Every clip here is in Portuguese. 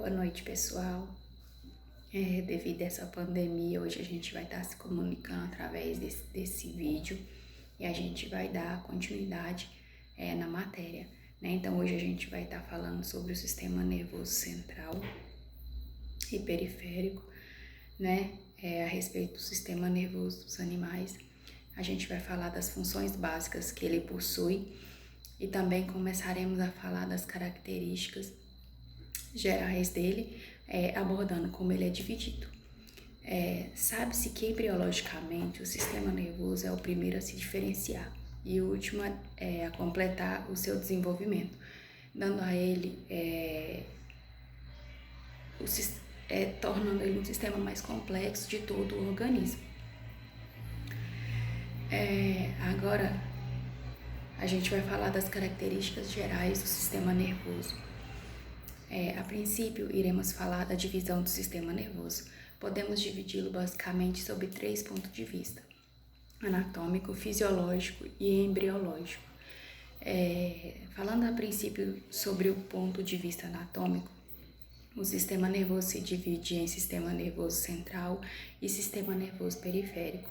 Boa noite, pessoal. Devido a essa pandemia, hoje a gente vai estar se comunicando através desse vídeo e a gente vai dar continuidade na matéria, né? Então, hoje a gente vai estar falando sobre o sistema nervoso central e periférico, né? A respeito do sistema nervoso dos animais. A gente vai falar das funções básicas que ele possui e também começaremos a falar das características gerais dele, abordando como ele é dividido. Sabe-se que embriologicamente o sistema nervoso é o primeiro a se diferenciar e o último a completar o seu desenvolvimento, dando a ele, tornando ele um sistema mais complexo de todo o organismo. Agora a gente vai falar das características gerais do sistema nervoso. A princípio, iremos falar da divisão do sistema nervoso. Podemos dividi-lo basicamente sob 3 pontos de vista: anatômico, fisiológico e embriológico. Falando a princípio sobre o ponto de vista anatômico, o sistema nervoso se divide em sistema nervoso central e sistema nervoso periférico.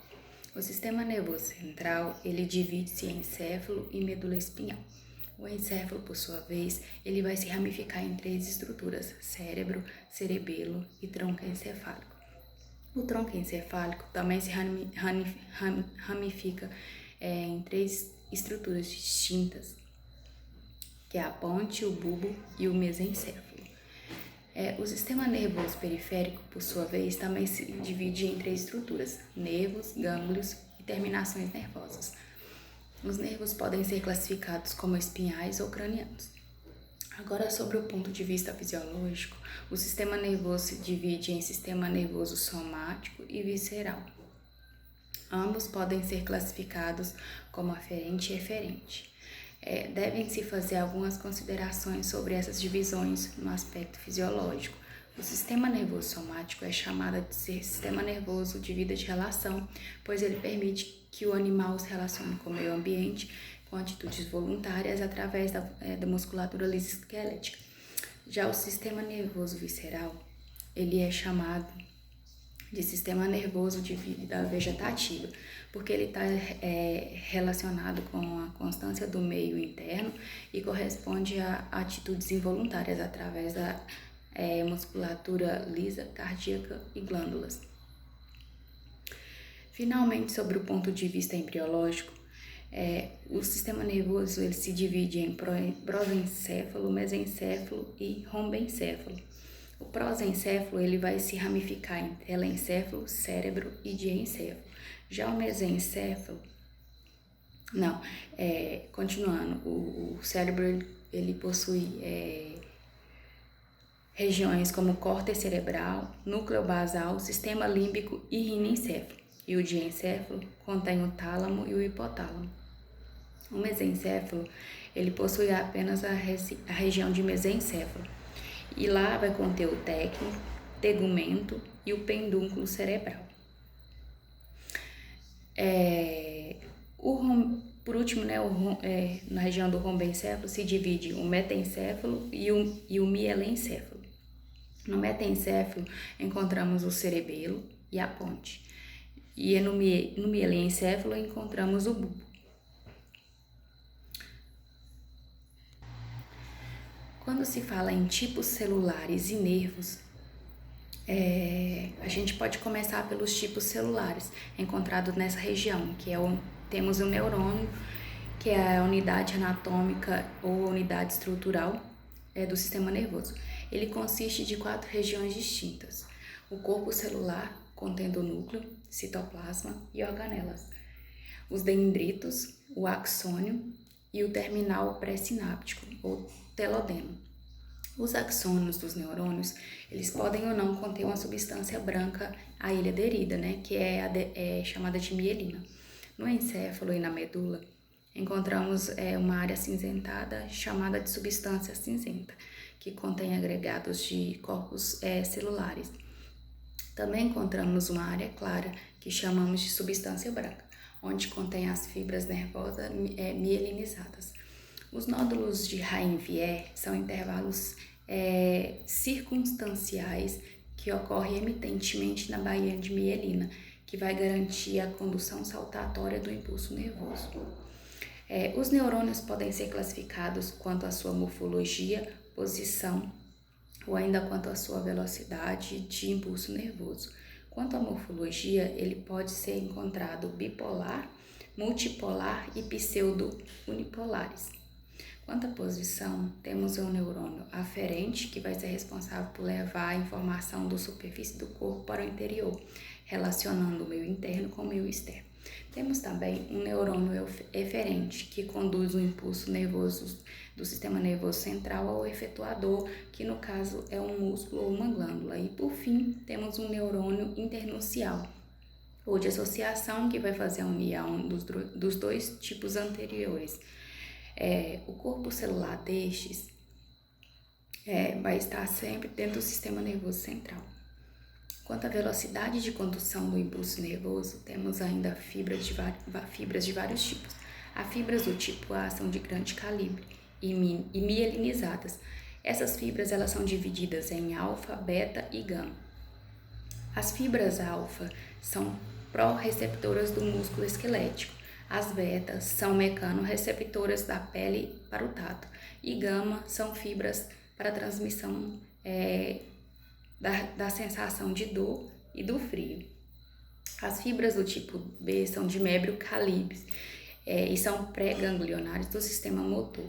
O sistema nervoso central, ele divide-se em encéfalo e medula espinhal. O encéfalo, por sua vez, ele vai se ramificar em 3 estruturas: cérebro, cerebelo e tronco encefálico. O tronco encefálico também se ramifica em 3 estruturas distintas, que é a ponte, o bulbo e o mesencéfalo. O sistema nervoso periférico, por sua vez, também se divide em 3 estruturas: nervos, gânglios e terminações nervosas. Os nervos podem ser classificados como espinhais ou cranianos. Agora, sobre o ponto de vista fisiológico, o sistema nervoso se divide em sistema nervoso somático e visceral. Ambos podem ser classificados como aferente e eferente. Devem-se fazer algumas considerações sobre essas divisões no aspecto fisiológico. O sistema nervoso somático é chamado de sistema nervoso de vida de relação, pois ele permite que o animal se relacione com o meio ambiente com atitudes voluntárias através da musculatura lisa esquelética. Já o sistema nervoso visceral, ele é chamado de sistema nervoso de vida vegetativa, porque ele está relacionado com a constância do meio interno e corresponde a atitudes involuntárias através da musculatura lisa, cardíaca e glândulas. Finalmente, sobre o ponto de vista embriológico, o sistema nervoso ele se divide em prosencéfalo, mesencéfalo e rombencéfalo. O prosencéfalo ele vai se ramificar em telencéfalo, cérebro e diencéfalo. Já o mesencéfalo, continuando, o cérebro ele possui regiões como córtex cerebral, núcleo basal, sistema límbico e rinencéfalo. E o diencéfalo contém o tálamo e o hipotálamo. O mesencéfalo, ele possui apenas a região de mesencéfalo. E lá vai conter o téquino, tegumento e o pendúnculo cerebral. Por último, na região do rombencéfalo se divide o metencéfalo e o mielencéfalo. No metencéfalo encontramos o cerebelo e a ponte. E no mielencéfalo encontramos o bulbo. Quando se fala em tipos celulares e nervos, a gente pode começar pelos tipos celulares encontrados nessa região, que temos o neurônio, que é a unidade anatômica ou unidade estrutural do sistema nervoso. Ele consiste de 4 regiões distintas: o corpo celular, contendo o núcleo, citoplasma e organelas, os dendritos, o axônio e o terminal pré-sináptico, ou telodemo. Os axônios dos neurônios, eles podem ou não conter uma substância branca a ele aderida, que é chamada de mielina. No encéfalo e na medula, encontramos uma área acinzentada chamada de substância cinzenta, que contém agregados de corpos celulares. Também encontramos uma área clara, que chamamos de substância branca, onde contém as fibras nervosas mielinizadas. Os nódulos de Rainvier são intervalos circunstanciais que ocorrem emitentemente na baía de mielina, que vai garantir a condução saltatória do impulso nervoso. Os neurônios podem ser classificados quanto à sua morfologia, posição ou ainda quanto à sua velocidade de impulso nervoso. Quanto à morfologia, ele pode ser encontrado bipolar, multipolar e pseudo-unipolares. Quanto à posição, temos um neurônio aferente, que vai ser responsável por levar a informação da superfície do corpo para o interior, relacionando o meio interno com o meio externo. Temos também um neurônio eferente, que conduz o impulso nervoso do sistema nervoso central ao efetuador, que no caso é um músculo ou uma glândula. E por fim, temos um neurônio internuncial, ou de associação, que vai fazer a união dos dois tipos anteriores. O corpo celular destes vai estar sempre dentro do sistema nervoso central. Quanto à velocidade de condução do impulso nervoso, temos ainda fibras de vários tipos. As fibras do tipo A são de grande calibre e mielinizadas. Essas fibras elas são divididas em alfa, beta e gama. As fibras alfa são pró-receptoras do músculo esquelético. As betas são mecanorreceptoras da pele para o tato. E gama são fibras para transmissão da sensação de dor e do frio. As fibras do tipo B são de médio calibre e são pré-ganglionares do sistema motor.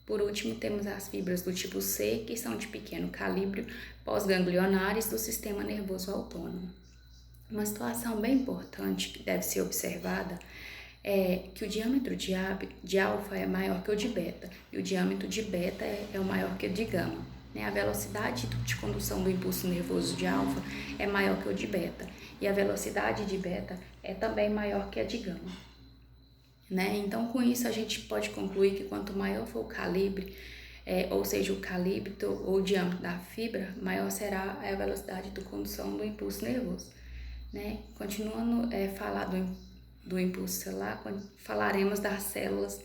Por último, temos as fibras do tipo C, que são de pequeno calibre, pós-ganglionares do sistema nervoso autônomo. Uma situação bem importante que deve ser observada é que o diâmetro de alfa é maior que o de beta e o diâmetro de beta é o maior que o de gama. A velocidade de condução do impulso nervoso de alfa é maior que o de beta e a velocidade de beta é também maior que a de gama. Então, com isso, a gente pode concluir que quanto maior for o calibre, ou seja, o calibre ou o diâmetro da fibra, maior será a velocidade de condução do impulso nervoso. Continuando a falar do impulso celular, falaremos das células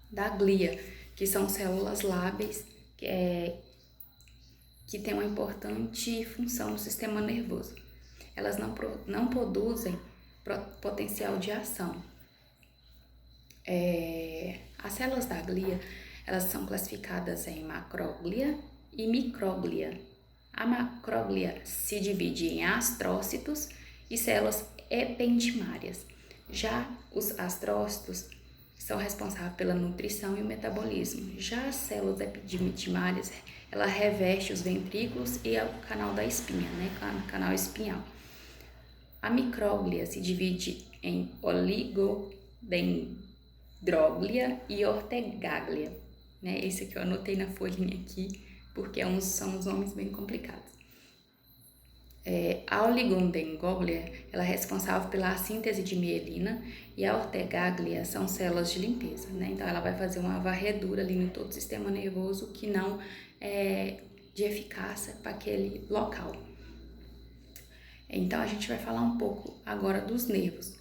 da glia, que são células lábeis, que têm uma importante função no sistema nervoso. Elas não produzem potencial de ação. As células da glia, elas são classificadas em macróglia e micróglia. A macróglia se divide em astrócitos e células ependimárias. Já os astrócitos são responsáveis pela nutrição e o metabolismo. Já as células ependimárias, ela reveste os ventrículos e o canal da espinha, canal espinhal. A micróglia se divide em oligodendroglia e ortegaglia. Esse aqui eu anotei na folhinha aqui, porque são uns nomes bem complicados. A oligodendroglia ela é responsável pela síntese de mielina e a ortegaglia são células de limpeza. Então ela vai fazer uma varredura ali no todo o sistema nervoso que não é de eficácia para aquele local. Então a gente vai falar um pouco agora dos nervos.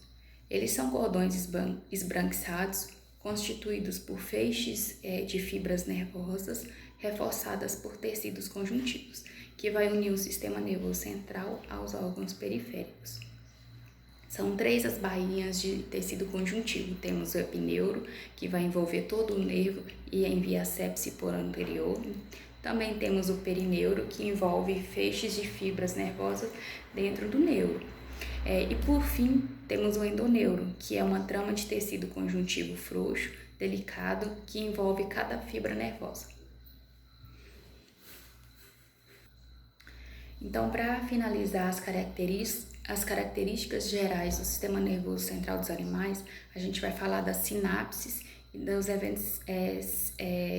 Eles são cordões esbranquiçados, constituídos por feixes de fibras nervosas reforçadas por tecidos conjuntivos, que vai unir o sistema nervoso central aos órgãos periféricos. São 3 as bainhas de tecido conjuntivo. Temos o epineuro, que vai envolver todo o nervo e envia a sepse por anterior. Também temos o perineuro, que envolve feixes de fibras nervosas dentro do neuro. E por fim, temos o endoneuro, que é uma trama de tecido conjuntivo frouxo, delicado, que envolve cada fibra nervosa. Então, para finalizar as características gerais do sistema nervoso central dos animais, a gente vai falar das sinapses e dos eventos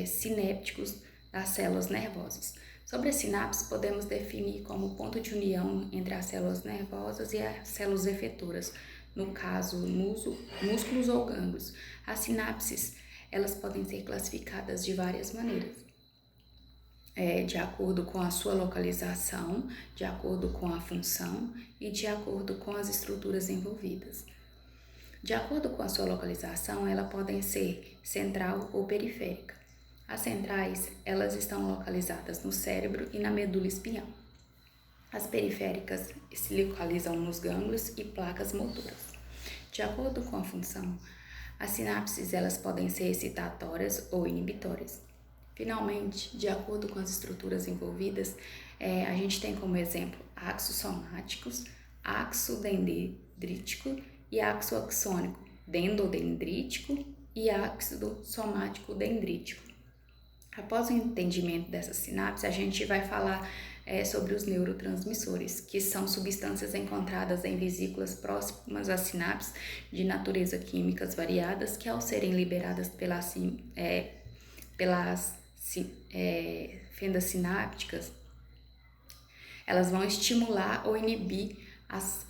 sinépticos das células nervosas. Sobre as sinapses, podemos definir como ponto de união entre as células nervosas e as células efetoras, no caso, músculos ou gânglios. As sinapses, elas podem ser classificadas de várias maneiras. De acordo com a sua localização, de acordo com a função e de acordo com as estruturas envolvidas. De acordo com a sua localização, elas podem ser central ou periférica. As centrais, elas estão localizadas no cérebro e na medula espinhal. As periféricas se localizam nos gânglios e placas motoras. De acordo com a função, as sinapses elas podem ser excitatórias ou inibitórias. Finalmente, de acordo com as estruturas envolvidas, a gente tem como exemplo axos somáticos, axo dendrítico e axo axônico, dendodendrítico e ácido somático dendrítico. Após o entendimento dessas sinapses, a gente vai falar sobre os neurotransmissores, que são substâncias encontradas em vesículas próximas às sinapses de natureza químicas variadas, que ao serem liberadas pelas fendas sinápticas, elas vão estimular ou inibir as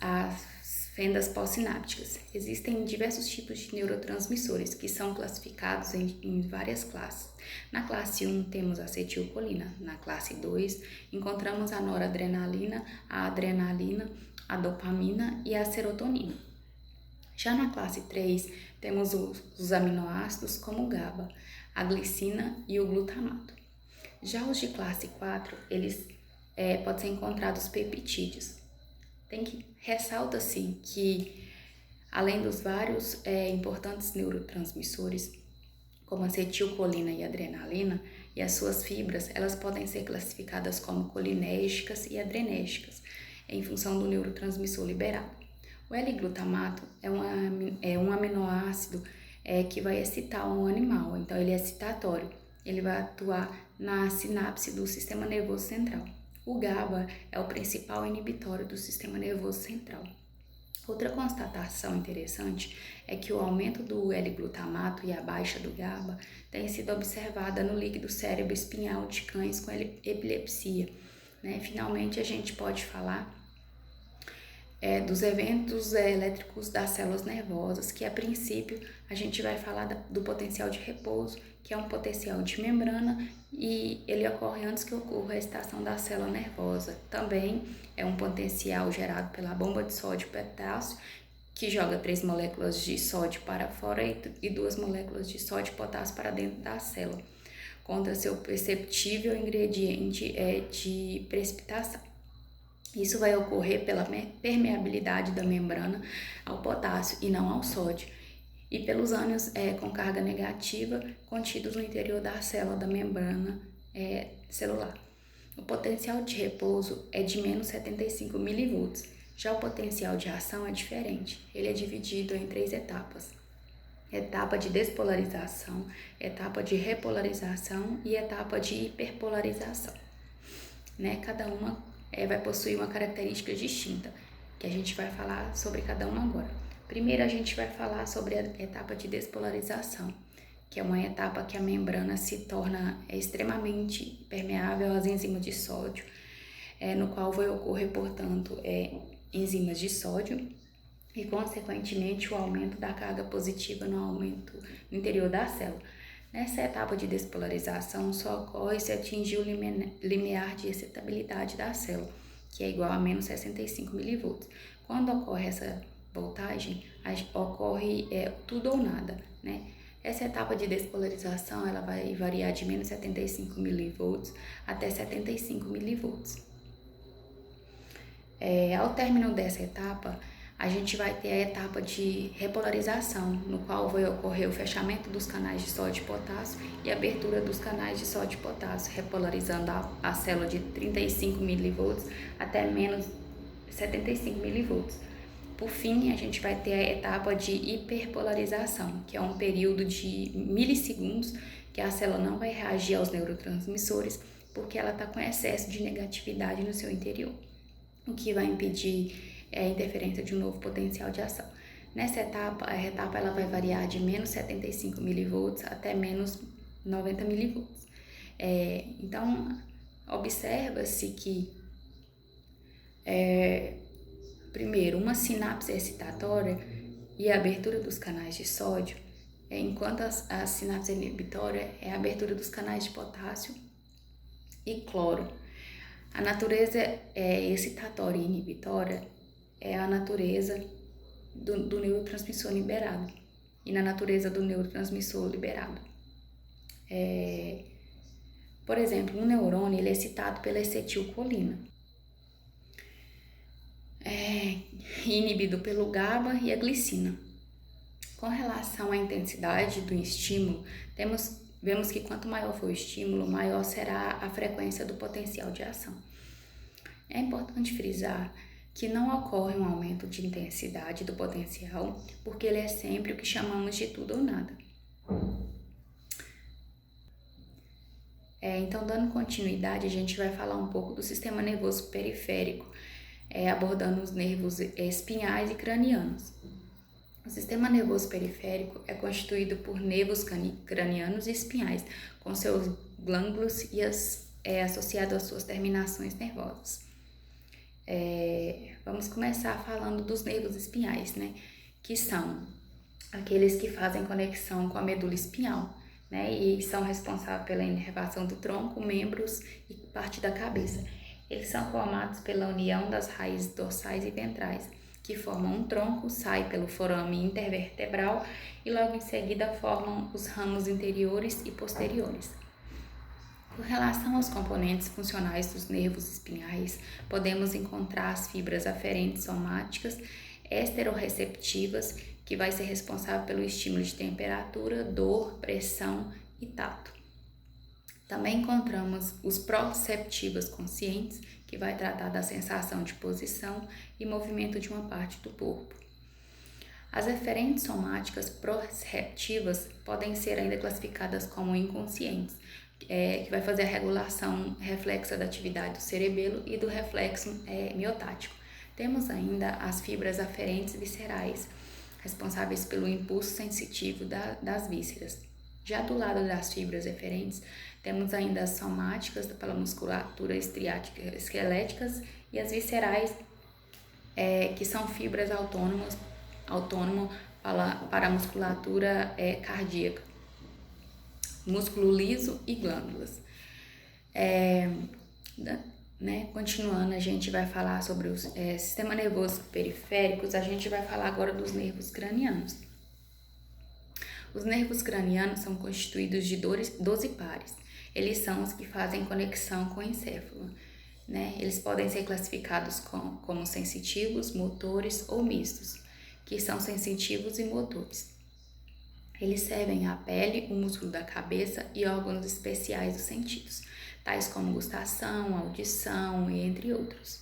fendas pós-sinápticas. Existem diversos tipos de neurotransmissores que são classificados em várias classes. Na classe 1 temos a acetilcolina, na classe 2 encontramos a noradrenalina, a adrenalina, a dopamina e a serotonina. Já na classe 3 temos os aminoácidos como o GABA, a glicina e o glutamato. Já os de classe 4, eles podem ser encontrados peptídeos. Ressalta-se que, além dos vários importantes neurotransmissores, como a acetilcolina e a adrenalina, e as suas fibras, elas podem ser classificadas como colinérgicas e adrenérgicas, em função do neurotransmissor liberado. O L-glutamato é um aminoácido que vai excitar um animal, então ele é excitatório, ele vai atuar na sinapse do sistema nervoso central. O GABA é o principal inibitório do sistema nervoso central. Outra constatação interessante é que o aumento do L-glutamato e a baixa do GABA tem sido observada no líquido cérebro espinhal de cães com epilepsia. Finalmente, a gente pode falar dos eventos elétricos das células nervosas, que a princípio a gente vai falar do potencial de repouso, que é um potencial de membrana e ele ocorre antes que ocorra a excitação da célula nervosa. Também é um potencial gerado pela bomba de sódio e potássio, que joga 3 moléculas de sódio para fora e 2 moléculas de sódio e potássio para dentro da célula, contra seu perceptível ingrediente de precipitação. Isso vai ocorrer pela permeabilidade da membrana ao potássio e não ao sódio, e pelos ânions com carga negativa contidos no interior da célula da membrana celular. O potencial de repouso é de menos 75 mV. Já o potencial de ação é diferente. Ele é dividido em 3 etapas. Etapa de despolarização, etapa de repolarização e etapa de hiperpolarização. Cada uma vai possuir uma característica distinta, que a gente vai falar sobre cada uma agora. Primeiro, a gente vai falar sobre a etapa de despolarização, que é uma etapa que a membrana se torna extremamente permeável às enzimas de sódio, no qual vai ocorrer, portanto, enzimas de sódio e, consequentemente, o aumento da carga positiva no interior da célula. Nessa etapa de despolarização, só ocorre se atingir o limiar de excitabilidade da célula, que é igual a menos 65 mV. Quando ocorre essa voltagem, ocorre tudo ou nada, Essa etapa de despolarização ela vai variar de menos 75 mV até 75 mV. Ao término dessa etapa, a gente vai ter a etapa de repolarização, no qual vai ocorrer o fechamento dos canais de sódio e potássio e a abertura dos canais de sódio e potássio, repolarizando a célula de 35 mV até menos 75 mV. Por fim, a gente vai ter a etapa de hiperpolarização, que é um período de milissegundos que a célula não vai reagir aos neurotransmissores porque ela está com excesso de negatividade no seu interior, o que vai impedir a interferência de um novo potencial de ação. Nessa etapa, a etapa ela vai variar de menos 75 mV até menos 90 mV. Então, observa-se que, primeiro, uma sinapse excitatória e a abertura dos canais de sódio, enquanto a sinapse inibitória é a abertura dos canais de potássio e cloro. A natureza excitatória e inibitória é a natureza do neurotransmissor liberado e na natureza do neurotransmissor liberado. Por exemplo, um neurônio ele é excitado pela acetilcolina, inibido pelo GABA e a glicina. Com relação à intensidade do estímulo, vemos que quanto maior for o estímulo, maior será a frequência do potencial de ação. É importante frisar que não ocorre um aumento de intensidade do potencial, porque ele é sempre o que chamamos de tudo ou nada. Então, dando continuidade, a gente vai falar um pouco do sistema nervoso periférico, abordando os nervos espinhais e cranianos. O sistema nervoso periférico é constituído por nervos cranianos e espinhais, com seus glândulos e associado às suas terminações nervosas. Vamos começar falando dos nervos espinhais, né? Que são aqueles que fazem conexão com a medula espinhal, né? E são responsáveis pela inervação do tronco, membros e parte da cabeça. Eles são formados pela união das raízes dorsais e ventrais, que formam um tronco, sai pelo forame intervertebral e logo em seguida formam os ramos interiores e posteriores. Com relação aos componentes funcionais dos nervos espinhais, podemos encontrar as fibras aferentes somáticas esterorreceptivas, que vai ser responsável pelo estímulo de temperatura, dor, pressão e tato. Também encontramos os proceptivas conscientes, que vai tratar da sensação de posição e movimento de uma parte do corpo. As eferentes somáticas proceptivas podem ser ainda classificadas como inconscientes, que vai fazer a regulação reflexa da atividade do cerebelo e do reflexo miotático. Temos ainda as fibras aferentes viscerais, responsáveis pelo impulso sensitivo das vísceras. Já do lado das fibras eferentes, temos ainda as somáticas pela musculatura estriática esqueléticas e as viscerais, que são fibras autônomas para a musculatura cardíaca, músculo liso e glândulas. Continuando, a gente vai falar sobre o sistema nervoso periféricos, a gente vai falar agora dos nervos cranianos. Os nervos cranianos são constituídos de 12 pares. Eles são os que fazem conexão com o encéfalo, né? Eles podem ser classificados como sensitivos, motores ou mistos, que são sensitivos e motores. Eles servem à pele, o músculo da cabeça e órgãos especiais dos sentidos, tais como gustação, audição e entre outros.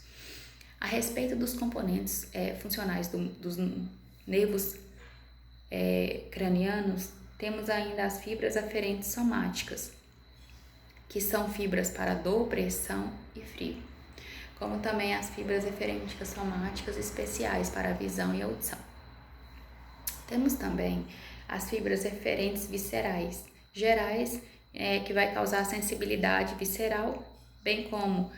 A respeito dos componentes funcionais dos nervos cranianos, temos ainda as fibras aferentes somáticas, que são fibras para dor, pressão e frio, como também as fibras eferentes somáticas especiais para a visão e audição. Temos também as fibras eferentes viscerais gerais, que vai causar sensibilidade visceral, bem como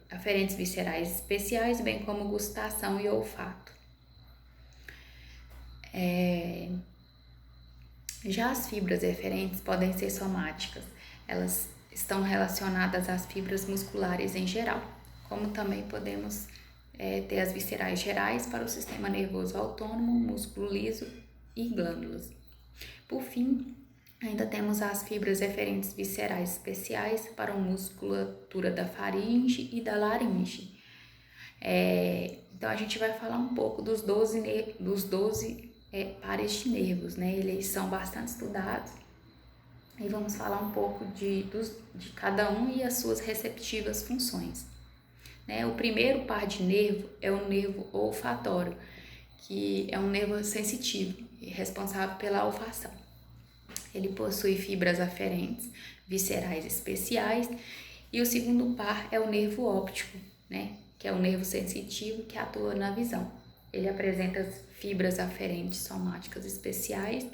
aferentes viscerais especiais, bem como gustação e olfato. Já as fibras eferentes podem ser somáticas, elas estão relacionadas às fibras musculares em geral, como também podemos ter as viscerais gerais para o sistema nervoso autônomo, músculo liso e glândulas. Por fim, ainda temos as fibras eferentes viscerais especiais para a musculatura da faringe e da laringe. Então a gente vai falar um pouco dos 12 pares de nervos, né? Eles são bastante estudados e vamos falar um pouco de cada um e as suas respectivas funções. O primeiro par de nervo é o nervo olfatório, que é um nervo sensitivo e responsável pela olfação. Ele possui fibras aferentes viscerais especiais, e o segundo par é o nervo óptico, né? Que é o nervo sensitivo que atua na visão. Ele apresenta as fibras aferentes somáticas especiais.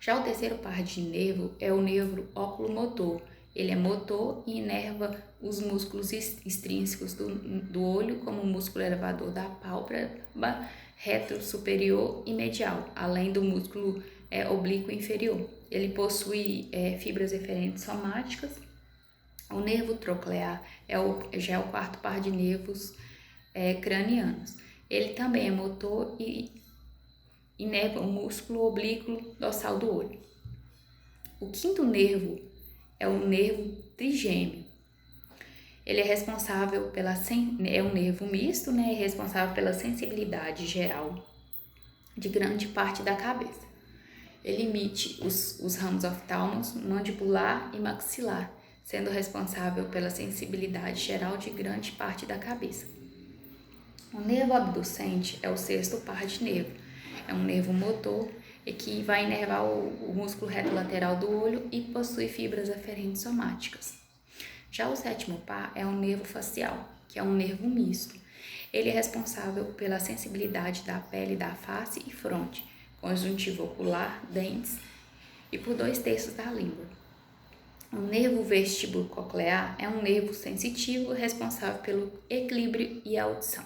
Já o terceiro par de nervo é o nervo oculomotor. Ele é motor e inerva os músculos extrínsecos do olho, como o músculo elevador da pálpebra, reto superior e medial, além do músculo oblíquo inferior. Ele possui fibras eferentes somáticas. O nervo troclear já é o quarto par de nervos cranianos. Ele também é motor e inerva o músculo oblíquo dorsal do olho. O quinto nervo é o nervo trigêmeo. Ele é responsável é um nervo misto, né? É responsável pela sensibilidade geral de grande parte da cabeça. Ele emite os ramos oftálmicos, mandibular e maxilar, sendo responsável pela sensibilidade geral de grande parte da cabeça. O nervo abducente é o sexto par de nervo. É um nervo motor e que vai inervar o músculo reto lateral do olho e possui fibras aferentes somáticas. Já o sétimo par é o nervo facial, que é um nervo misto. Ele é responsável pela sensibilidade da pele da face e fronte, conjuntivo ocular, dentes e por 2/3 da língua. O nervo vestíbulo coclear é um nervo sensitivo responsável pelo equilíbrio e audição.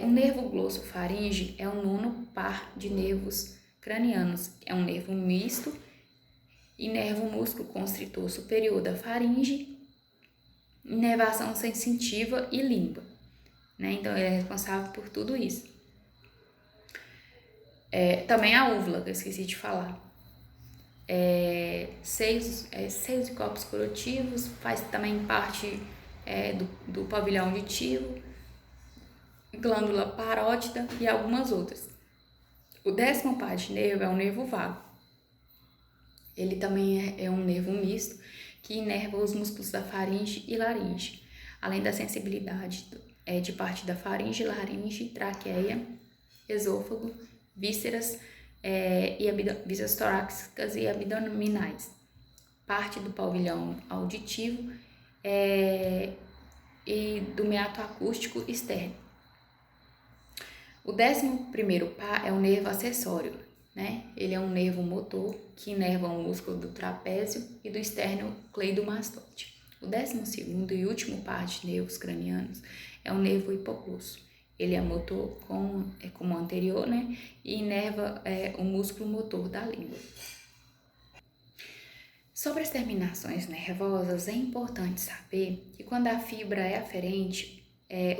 O nervo glossofaringe é o nono par de nervos cranianos. É um nervo misto, inerva o músculo constritor superior da faringe, inervação sensitiva e língua, né? Então, ele é responsável por tudo isso. Também a úvula, que eu esqueci de falar. Seios e corpos corotivos, faz também parte do pavilhão auditivo, glândula parótida e algumas outras. O décimo par de nervo é o nervo vago. Ele também é um nervo misto que inerva os músculos da faringe e laringe, além da sensibilidade de parte da faringe, laringe, traqueia, esôfago, vísceras vísceras torácicas e abdominais, parte do pavilhão auditivo e do meato acústico externo. O 11º par é o nervo acessório, né? Ele é um nervo motor que inerva o músculo do trapézio e do esternocleidomastoide. O 12º e último par de nervos cranianos é o nervo hipoglosso. Ele é motor como o anterior, né? E inerva o músculo motor da língua. Sobre as terminações nervosas, é importante saber que quando a fibra é aferente,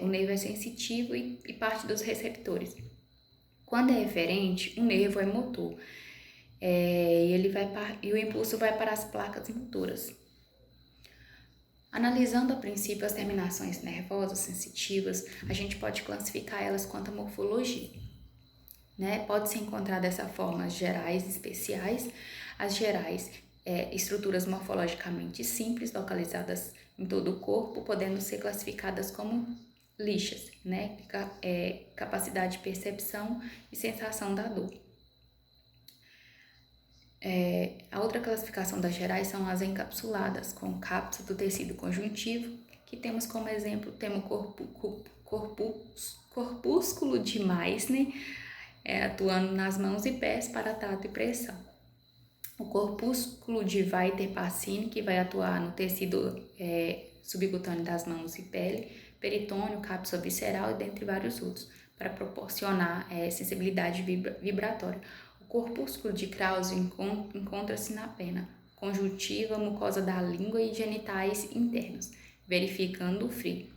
o nervo é sensitivo e parte dos receptores. Quando é eferente, o nervo é motor e o impulso vai para as placas motoras. Analisando a princípio as terminações nervosas sensitivas, a gente pode classificar elas quanto à morfologia, né? Pode-se encontrar dessa forma as gerais e especiais. As gerais, estruturas morfologicamente simples, localizadas em todo o corpo, podendo ser classificadas como lixas, né? Capacidade de percepção e sensação da dor. A outra classificação das gerais são as encapsuladas, com cápsula do tecido conjuntivo, que temos como exemplo, temos o corpúsculo de Meissner, atuando nas mãos e pés para tato e pressão. O corpúsculo de Weiter-Pacini, que vai atuar no tecido subcutâneo das mãos e pele, peritônio, cápsula visceral e dentre vários outros, para proporcionar sensibilidade vibratória. O corpúsculo de Krause encontra-se na pena conjuntiva, mucosa da língua e genitais internos, verificando o frio.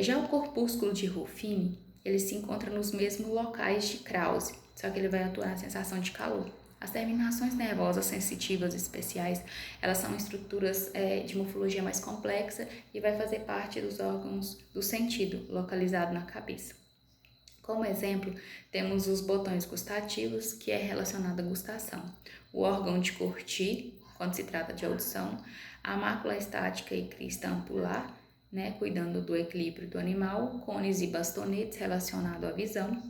Já o corpúsculo de Ruffini, ele se encontra nos mesmos locais de Krause, só que ele vai atuar na sensação de calor. As terminações nervosas sensitivas especiais, elas são estruturas de morfologia mais complexa e vai fazer parte dos órgãos do sentido, localizado na cabeça. Como exemplo, temos os botões gustativos, que é relacionado à gustação, o órgão de Corti, quando se trata de audição, a mácula estática e crista ampular, né, cuidando do equilíbrio do animal, cones e bastonetes relacionado à visão,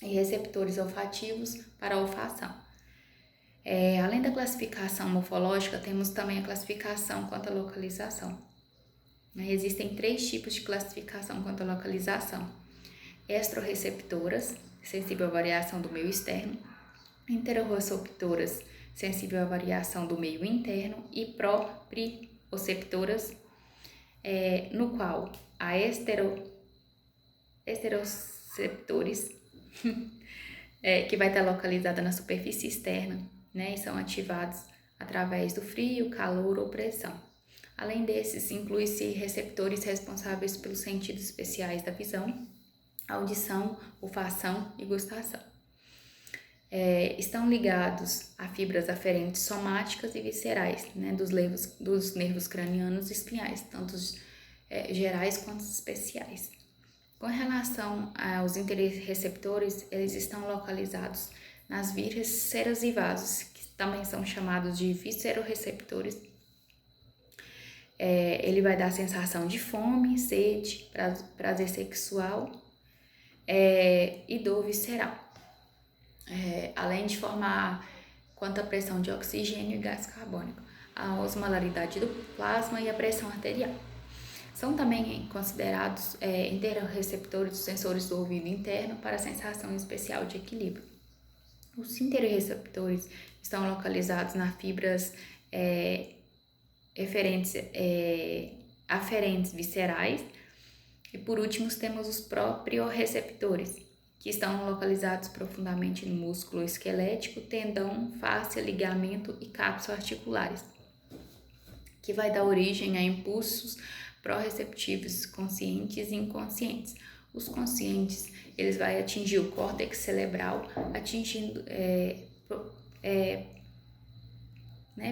e receptores olfativos para a olfação. Além da classificação morfológica, temos também a classificação quanto à localização. Existem 3 tipos de classificação quanto à localização: extroreceptoras, sensível à variação do meio externo; interoreceptoras, sensível à variação do meio interno; e proprioceptoras, no qual a esteroceptores, que vai estar localizada na superfície externa, né, e são ativados através do frio, calor ou pressão. Além desses, inclui-se receptores responsáveis pelos sentidos especiais da visão, audição, olfação e gustação. estão ligados a fibras aferentes somáticas e viscerais, né, dos nervos cranianos e espinhais, tanto gerais quanto especiais. Com relação aos interreceptores, eles estão localizados nas vísceras e vasos, que também são chamados de visceroreceptores. Ele vai dar sensação de fome, sede, prazer sexual e dor visceral, além de informar quanto à pressão de oxigênio e gás carbônico, a osmolaridade do plasma e a pressão arterial. São também considerados interreceptores dos sensores do ouvido interno para a sensação especial de equilíbrio. Os interreceptores estão localizados nas fibras aferentes viscerais. E por último temos os proprioreceptores, que estão localizados profundamente no músculo esquelético, tendão, fáscia, ligamento e cápsula articulares, que vai dar origem a impulsos proreceptivos conscientes e inconscientes. Os conscientes, eles vão atingir o córtex cerebral,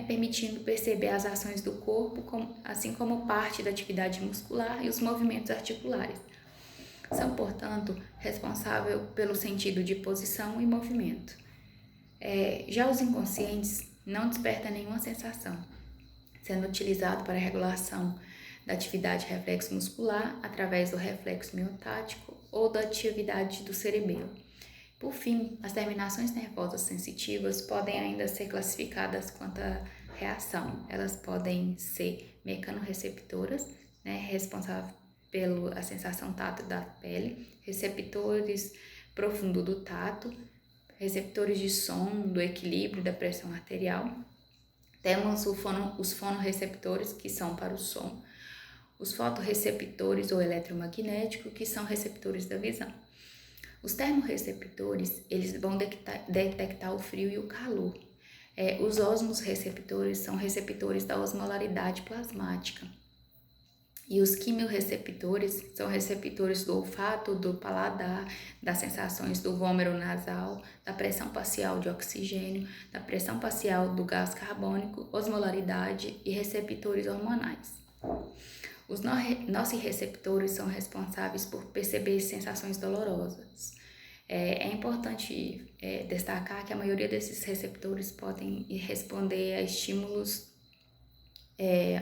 permitindo perceber as ações do corpo, assim como parte da atividade muscular e os movimentos articulares. São, portanto, responsáveis pelo sentido de posição e movimento. Já os inconscientes não despertam nenhuma sensação, sendo utilizado para a regulação da atividade reflexo muscular através do reflexo miotático ou da atividade do cerebelo. Por fim, as terminações nervosas sensitivas podem ainda ser classificadas quanto à reação. Elas podem ser mecanoreceptoras, responsáveis pela sensação tátil da pele, receptores profundo do tato, receptores de som, do equilíbrio, da pressão arterial. Temos os fonoreceptores, que são para o som, os fotorreceptores ou eletromagnéticos, que são receptores da visão. Os termorreceptores, eles vão detectar o frio e o calor. Os osmoreceptores são receptores da osmolaridade plasmática. E os quimiorreceptores são receptores do olfato, do paladar, das sensações do vômero nasal, da pressão parcial de oxigênio, da pressão parcial do gás carbônico, osmolaridade e receptores hormonais. Os nociceptores são responsáveis por perceber sensações dolorosas. É importante destacar que a maioria desses receptores podem responder a estímulos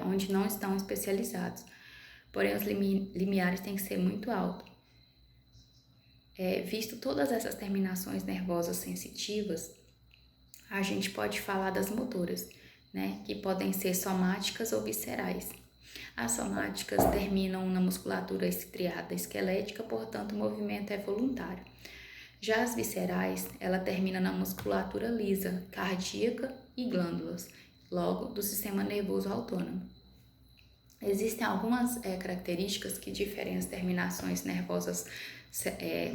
onde não estão especializados, porém os limiares têm que ser muito altos. Visto todas essas terminações nervosas sensitivas, a gente pode falar das motoras, que podem ser somáticas ou viscerais. As somáticas terminam na musculatura estriada esquelética, portanto o movimento é voluntário. Já as viscerais, ela termina na musculatura lisa, cardíaca e glândulas, logo do sistema nervoso autônomo. Existem algumas características que diferem as terminações nervosas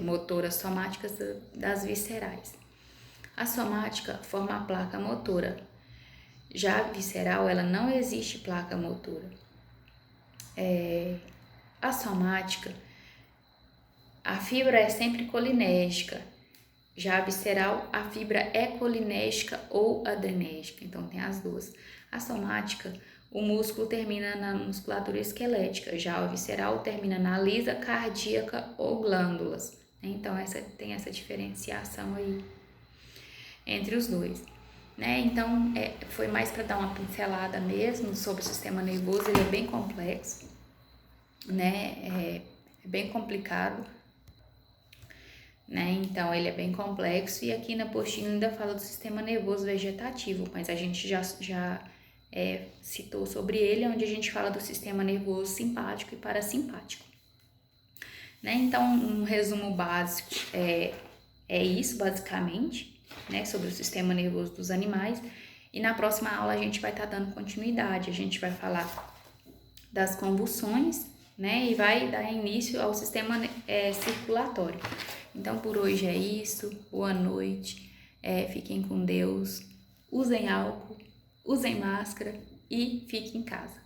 motoras somáticas das viscerais. A somática forma a placa motora. Já a visceral, ela não existe placa motora. A somática, a fibra é sempre colinérgica. Já a visceral, a fibra é colinérgica ou adrenérgica, então tem as duas. A somática, o músculo termina na musculatura esquelética, já a visceral termina na lisa, cardíaca ou glândulas. Então tem essa diferenciação aí entre os dois. Então foi mais para dar uma pincelada mesmo sobre o sistema nervoso. Ele é bem complexo, é bem complicado, então ele é bem complexo, e aqui na postinha ainda fala do sistema nervoso vegetativo, mas a gente já citou sobre ele, onde a gente fala do sistema nervoso simpático e parasimpático. Então um resumo básico é isso basicamente, sobre o sistema nervoso dos animais, e na próxima aula a gente vai estar dando continuidade. A gente vai falar das convulsões, e vai dar início ao sistema circulatório. Então por hoje é isso, boa noite, fiquem com Deus, usem álcool, usem máscara e fiquem em casa.